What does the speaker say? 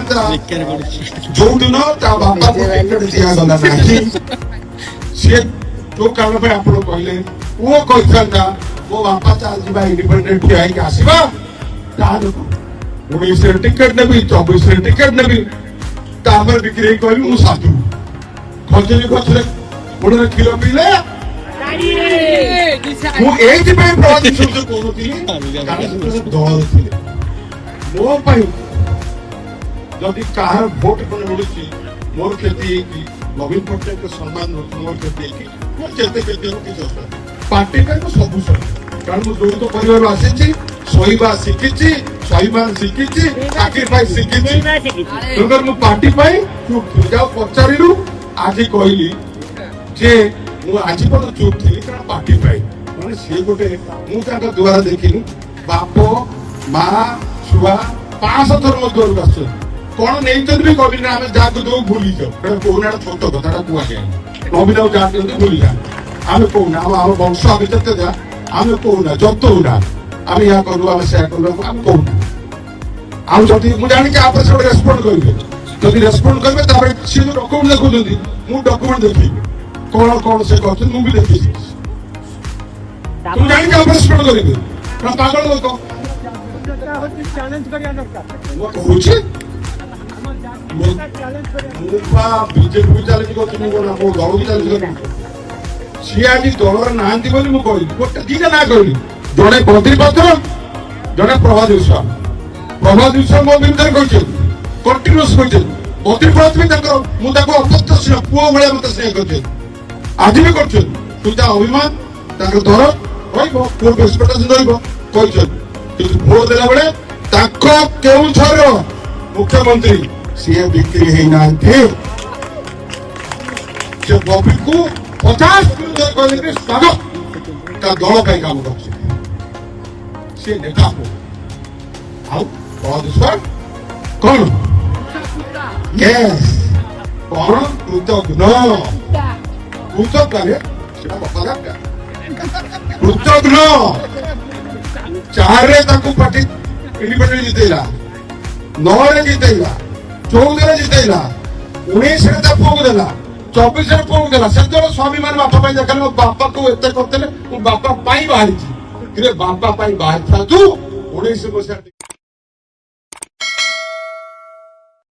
ହେଇଥାନ୍ତା ଯୋଉଦିନ ତା ବାପାକୁ ଟିକେଟ ଦିଆଗଲା ନାହିଁ ସିଏ ଯୋଉ କାରଣ ପାଇଁ ଆପଣ କହିଲେ ପୁଅ କହିଥାନ୍ତା ମୋ ବାପା ଚାଲିଯିବା ଇଣ୍ଡିପେଣ୍ଡେଣ୍ଟ ଠିଆ ହେଇକି ଆସିବା ତାହେଲେ 19ରେ ଟିକେଟ ନେବି 24ରେ ଟିକେଟ ନେବି ତାପରେ ବିକ୍ରି ହେଇ କହିବି ମୁଁ ସାଧୁ ଖଜୁରୀ ଗଛରେ ଗୋଡରେ କ୍ଷୀର ପିଇଲେ ମୁଁ ଏଇଥିପାଇଁ କହୁନଥିଲି ଦଳରେ ଥିଲେ ମୋ ପାଇଁ ଯଦି କାହାର ଭୋଟ ମିଳୁଛି ମୋର କ୍ଷତି ହେଇକି ନବୀନ ପଟ୍ଟନାୟକ ସମ୍ମାନ ମୋର କ୍ଷତି ହେଇକି ମୋର ଯେତେ କ୍ଷତି ହବ କିଛି ଅସୁବିଧା ପାର୍ଟି ପାଇଁ ମୁଁ ସବୁ ସହି କାରଣ ମୁଁ ଯୌଥ ପରିବାରରୁ ଆସିଛି ସହିବା ଶିଖିଛି ସ୍ୱାଭିମାନ ଶିଖିଛି ସାକ୍ରିଫାଇସ୍ ଶିଖିଛି ତେଣୁକରି ମୁଁ ପାର୍ଟି ପାଇଁ ଚୁପ୍ ଥିଲି ଯାହା ପଚାରିଲୁ ଆଜି କହିଲି ଯେ ମୁଁ ଆଜି ପର୍ଯ୍ୟନ୍ତ ଚୁପ୍ ଥିଲି କାରଣ ପାର୍ଟି ପାଇଁ ମାନେ ସିଏ ଗୋଟେ ମୁଁ ତାଙ୍କ ଦୁଆର ଦେଖିନି ବାପ ମା ଛୁଆ 500 ଥର ମୋ ଦୁଆରକୁ ଆସୁଛନ୍ତି କଣ ନେଇଛନ୍ତି ବି କହିଲି ଆମେ ଯାହାକୁ ଦଉ ଭୁଲିଯାଉ କହୁନା ଛୋଟ କଥାଟା କୁହାଯାଏ ନବୀନ ଯାହା ଭୁଲିଯା ଆମେ କହୁନା ଆମ ବଂଶ ଆମେ ଯେତେ ଯା ଆମେ କହୁନା ଜତଉନା ଆମେ ଏହା କରୁ ଆମେ ସେୟା କରୁ ଆମେ କହୁନା ଆଉ ଯଦି ମୁଁ ଜାଣିଛି ଆପଣ ସେ ଗୋଟେ ରେସ୍ପଣ୍ଡ କରିବେ ଯଦି ରେସ୍ପଣ୍ଡ କରିବେ ତାପରେ ସିଏ ଯୋଉ ଡକ୍ୟୁମେଣ୍ଟ ଦେଖୁଛନ୍ତି ମୁଁ ଡକ୍ୟୁମେଣ୍ଟ ଦେଖିବି କଣ କଣ ସେ କରୁଛନ୍ତି ମୁଁ ବି ଦେଖିଛି ମୁଁ ଜାଣିଛି ଆପଣ ରେସ୍ପଣ୍ଡ କରିବେ କାରଣ ପାଗଳ ଲୋକ ମୁଁ କହୁଛି ମୁଁ ବିଜେପି ଚାଲିଛି କରୁଛି ମୁଁ କଣ ମୋ ଦଳକୁ ଚାଲିଛି କରୁଛି ସିଏ ଆଜି ଦଳର ନାହାନ୍ତି ବୋଲି ମୁଁ କହିଲି ଗୋଟେ ଦିଟା ନା କହିଲି ଜଣେ ବଦ୍ରି ପତ୍ର ଜଣେ ପ୍ରଭାତ ବିଶ୍ୱାଳ ମୋ ବିରୁଦ୍ଧରେ କହିଛନ୍ତି କଣ୍ଟିନ୍ୟୁସ୍ କହିଛନ୍ତି ବଦ୍ରି ପତ୍ର ବି ତାଙ୍କର ମୁଁ ତାକୁ ଅପତ୍ୟ ସ୍ନେହ ପୁଅ ଭଳିଆ ମତେ ସ୍ନେହ କରିଛନ୍ତି ଆଜି ବି କରୁଛନ୍ତି କିନ୍ତୁ ତା ଅଭିମାନ ତାଙ୍କର ଦର ରହିବ ପୁଅକୁ ଏକ୍ସପେକ୍ଟେସନ ରହିବ କହିଛନ୍ତି କିନ୍ତୁ ଭୋଟ ଦେଲା ବେଳେ ତାଙ୍କ କେଉଁଝର ମୁଖ୍ୟମନ୍ତ୍ରୀ ସିଏ ବିକ୍ରି ହେଇନାହାନ୍ତି ସେ ବବିକୁ 50 କହିଲେ ସ୍ୱାଗତ ତା ଦଳ ପାଇଁ କାମ କରୁଛି ସେ ନେତା ଆଉ କଣ କଣ କୃତଜ୍ଞ କୃତଜ୍ଞ ସେଟା କୃତଜ୍ଞ 4ରେ ତାକୁ ପାର୍ଟି ଇଣ୍ଡିପେଣ୍ଡେଣ୍ଟ ଜିତେଇଲା 9ରେ ଜିତେଇଲା 14ରେ ଜିତେଇଲା 19ରେ ତା ପୁଅକୁ ଦେଲା 24ରେ ପୁଅକୁ ଦେଲା ସେତେବେଳେ ସ୍ୱାଭିମାନ ବାପା ପାଇଁ ଦେଖା ମୋ ବାପାକୁ ଏତେ କରିଥିଲେ ମୁଁ ବାପା ପାଇଁ ବାହାରିଛି ବାପା ପାଇଁ ବାହାରିଥାନ୍ତୁ 19 ମସିହା